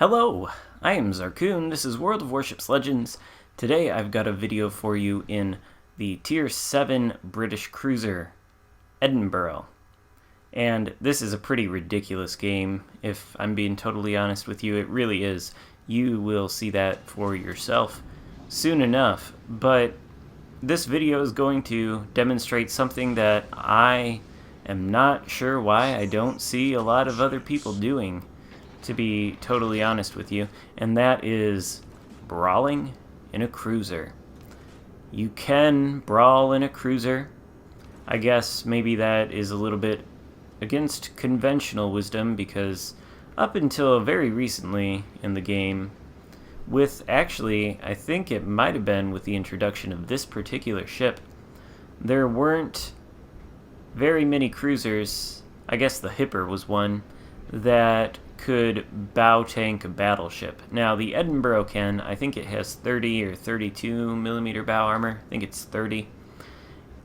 Hello, I am Xarkun. This is World of Warships Legends. Today I've got a video for you in the Tier 7 British cruiser, Edinburgh. And this is a pretty ridiculous game, if I'm being totally honest with you. It really is. You will see that for yourself soon enough. But this video is going to demonstrate something that I am not sure why I don't see a lot of other people doing, to be totally honest with you, and that is brawling in a cruiser. You can brawl in a cruiser. I guess maybe that is a little bit against conventional wisdom, because up until very recently in the game, I think it might have been with the introduction of this particular ship, there weren't very many cruisers. I guess the Hipper was one that could bow tank a battleship. Now the Edinburgh can, I think it has 30 or 32 millimeter bow armor. I think it's 30.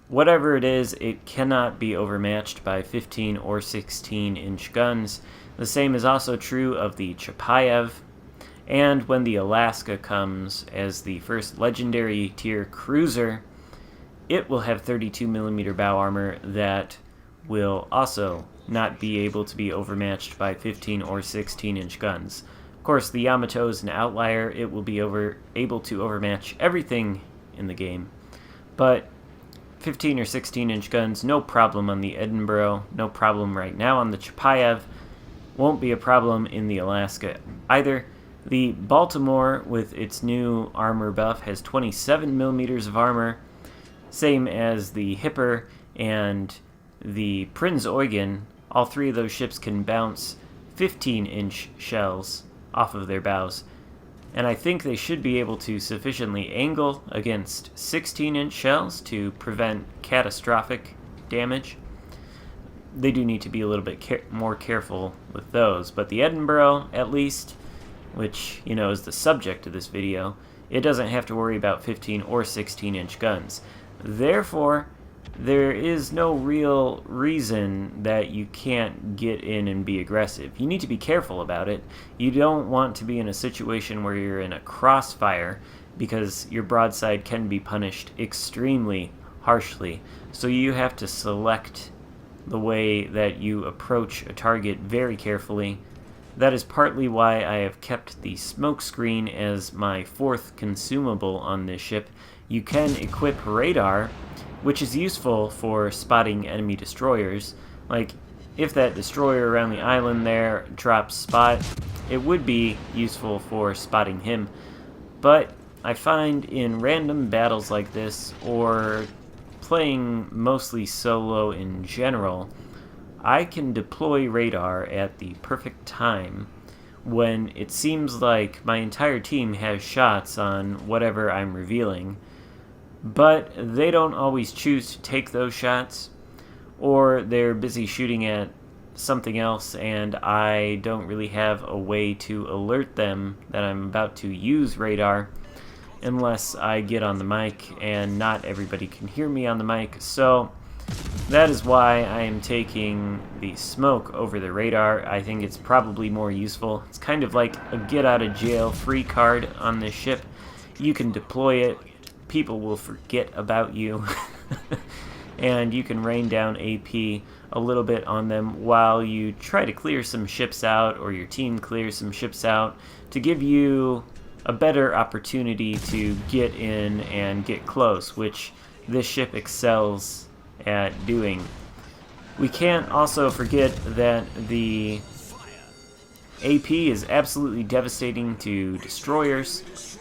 Whatever it is, it cannot be overmatched by 15 or 16 inch guns. The same is also true of the Chapayev. And when the Alaska comes as the first legendary tier cruiser, it will have 32 millimeter bow armor that will also not be able to be overmatched by 15 or 16 inch guns. Of course, the Yamato is an outlier. It will be able to overmatch everything in the game. But 15 or 16 inch guns, no problem on the Edinburgh, no problem right now on the Chapayev, won't be a problem in the Alaska either. The Baltimore, with its new armor buff, has 27 millimeters of armor, same as the Hipper and the Prinz Eugen. All three of those ships can bounce 15-inch shells off of their bows, and I think they should be able to sufficiently angle against 16-inch shells to prevent catastrophic damage. They do need to be a little bit more careful with those, but the Edinburgh, at least, which, is the subject of this video, it doesn't have to worry about 15 or 16-inch guns. Therefore, there is no real reason that you can't get in and be aggressive. You need to be careful about it. You don't want to be in a situation where you're in a crossfire, because your broadside can be punished extremely harshly. So you have to select the way that you approach a target very carefully. That is partly why I have kept the smoke screen as my fourth consumable on this ship. You can equip radar, which is useful for spotting enemy destroyers. Like, if that destroyer around the island there drops spot, it would be useful for spotting him. But I find in random battles like this, or playing mostly solo in general, I can deploy radar at the perfect time when it seems like my entire team has shots on whatever I'm revealing, but they don't always choose to take those shots, or they're busy shooting at something else, and I don't really have a way to alert them that I'm about to use radar unless I get on the mic, and not everybody can hear me on the mic. So that is why I am taking the smoke over the radar. I think it's probably more useful. It's kind of like a get-out-of-jail-free card on this ship. You can deploy it, people will forget about you, and you can rain down AP a little bit on them while you try to clear some ships out, or your team clears some ships out, to give you a better opportunity to get in and get close, which this ship excels at doing. We can't also forget that the AP is absolutely devastating to destroyers.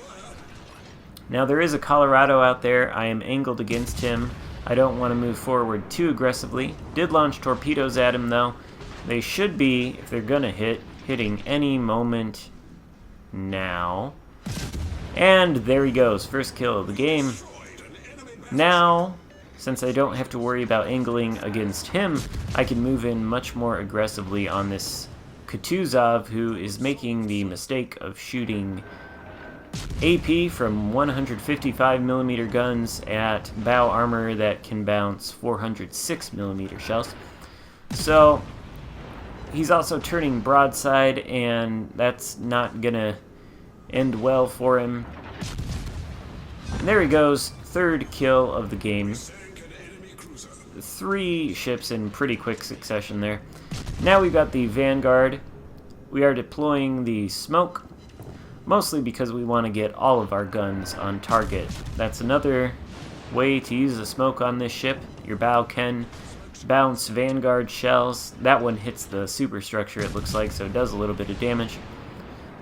Now, there is a Colorado out there. I am angled against him. I don't want to move forward too aggressively. Did launch torpedoes at him, though. They should be, if they're gonna hitting any moment now. And there he goes, first kill of the game. Now, since I don't have to worry about angling against him, I can move in much more aggressively on this Kutuzov, who is making the mistake of shooting AP from 155mm guns at bow armor that can bounce 406mm shells. So he's also turning broadside, and that's not gonna end well for him. And there he goes, third kill of the game. 3 ships in pretty quick succession there. Now we've got the Vanguard. We are deploying the smoke, mostly because we want to get all of our guns on target. That's another way to use the smoke on this ship. Your bow can bounce Vanguard shells. That one hits the superstructure, it looks like, so it does a little bit of damage.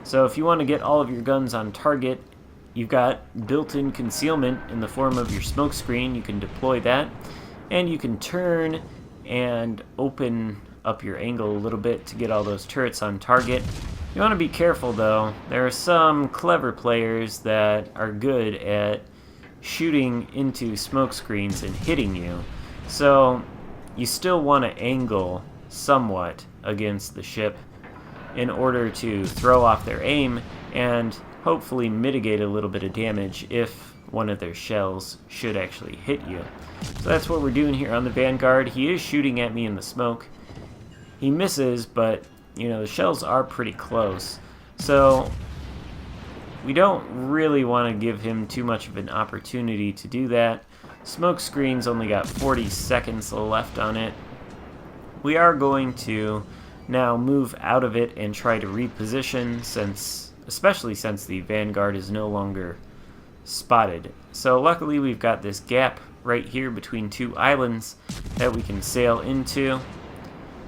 So if you want to get all of your guns on target, you've got built-in concealment in the form of your smoke screen. You can deploy that, and you can turn and open up your angle a little bit to get all those turrets on target. You want to be careful though. There are some clever players that are good at shooting into smoke screens and hitting you. So you still want to angle somewhat against the ship in order to throw off their aim and hopefully mitigate a little bit of damage if one of their shells should actually hit you. So that's what we're doing here on the Vanguard. He is shooting at me in the smoke. He misses, but you know, the shells are pretty close. So we don't really want to give him too much of an opportunity to do that. Smoke screen's only got 40 seconds left on it. We are going to now move out of it and try to reposition, especially since the Vanguard is no longer spotted. So luckily we've got this gap right here between 2 islands that we can sail into.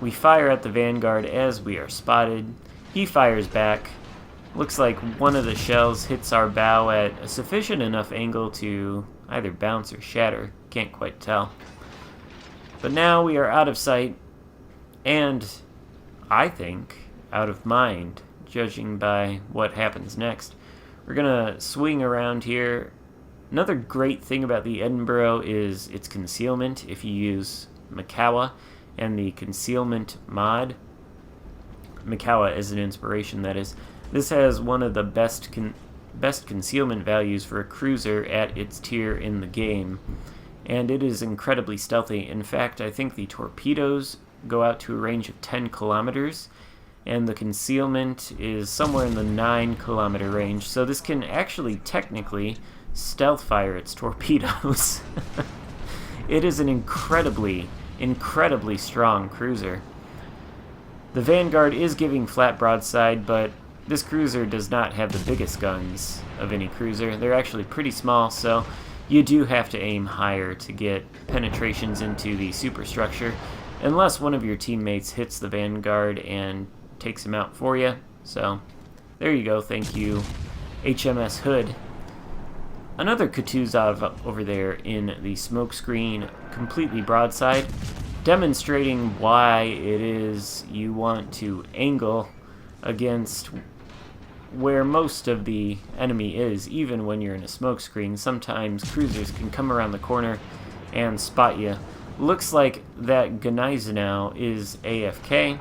We fire at the Vanguard as we are spotted. He fires back. Looks like one of the shells hits our bow at a sufficient enough angle to either bounce or shatter. Can't quite tell. But now we are out of sight, and I think out of mind, judging by what happens next. We're gonna swing around here. Another great thing about the Edinburgh is its concealment if you use Makawa and the concealment mod. Makawa is an inspiration, that is. This has one of the best concealment values for a cruiser at its tier in the game, and it is incredibly stealthy. In fact, I think the torpedoes go out to a range of 10 kilometers, and the concealment is somewhere in the 9-kilometer range, so this can actually technically stealth fire its torpedoes. It is an incredibly strong cruiser. The Vanguard is giving flat broadside, but this cruiser does not have the biggest guns of any cruiser. They're actually pretty small, so you do have to aim higher to get penetrations into the superstructure, unless one of your teammates hits the Vanguard and takes him out for you. So there you go, thank you, HMS Hood. Another Kutuzov over there in the smoke screen, completely broadside, demonstrating why it is you want to angle against where most of the enemy is, even when you're in a smoke screen. Sometimes cruisers can come around the corner and spot you. Looks like that Gneisenau is AFK,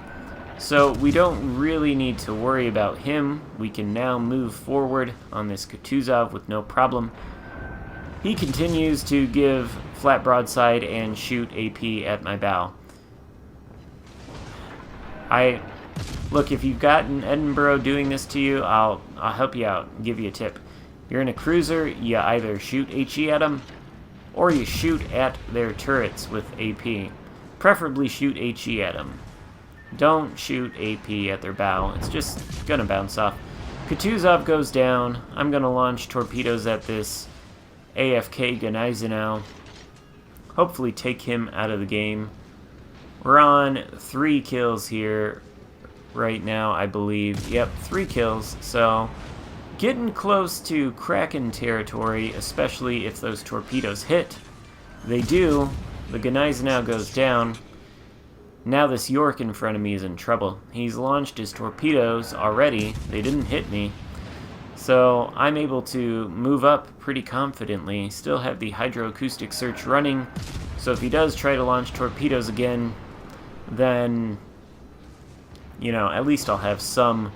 so we don't really need to worry about him. We can now move forward on this Kutuzov with no problem. He continues to give flat broadside and shoot AP at my bow. Look, if you've got an Edinburgh doing this to you, I'll help you out and give you a tip. You're in a cruiser, you either shoot HE at them, or you shoot at their turrets with AP. Preferably shoot HE at them. Don't shoot AP at their bow, it's just gonna bounce off. Kutuzov goes down. I'm gonna launch torpedoes at this AFK Gneisenau. Hopefully take him out of the game. We're on 3 kills here right now, I believe. Yep, 3 kills, so getting close to Kraken territory, especially if those torpedoes hit. They do. The Gneisenau goes down. Now this York in front of me is in trouble. He's launched his torpedoes already. They didn't hit me. So I'm able to move up pretty confidently. Still have the hydroacoustic search running. So if he does try to launch torpedoes again, then, you know, at least I'll have some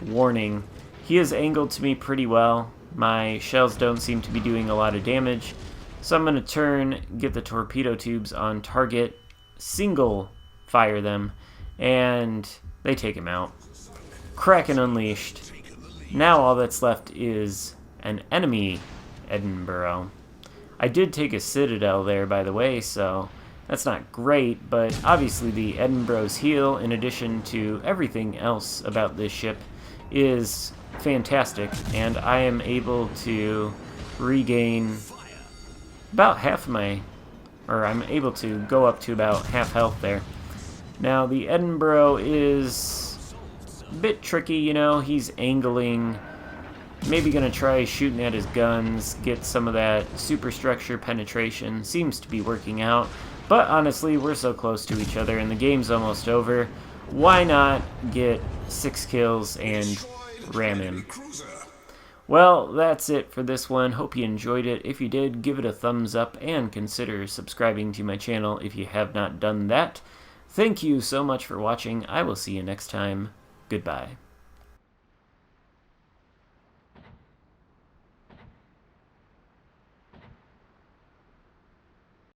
warning. He is angled to me pretty well. My shells don't seem to be doing a lot of damage. So I'm going to turn, get the torpedo tubes on target, single fire them, and they take him out. Kraken unleashed. Now all that's left is an enemy Edinburgh. I did take a citadel there, by the way, so that's not great, but obviously the Edinburgh's heal, in addition to everything else about this ship, is fantastic, and I am able to regain about half my, or I'm able to go up to about half health there. Now the Edinburgh is a bit tricky, you know, he's angling, maybe gonna try shooting at his guns, get some of that superstructure penetration, seems to be working out, but honestly we're so close to each other and the game's almost over. Why not get 6 kills and ram him? Well, that's it for this one. Hope you enjoyed it. If you did, give it a thumbs up and consider subscribing to my channel if you have not done that. Thank you so much for watching. I will see you next time. Goodbye.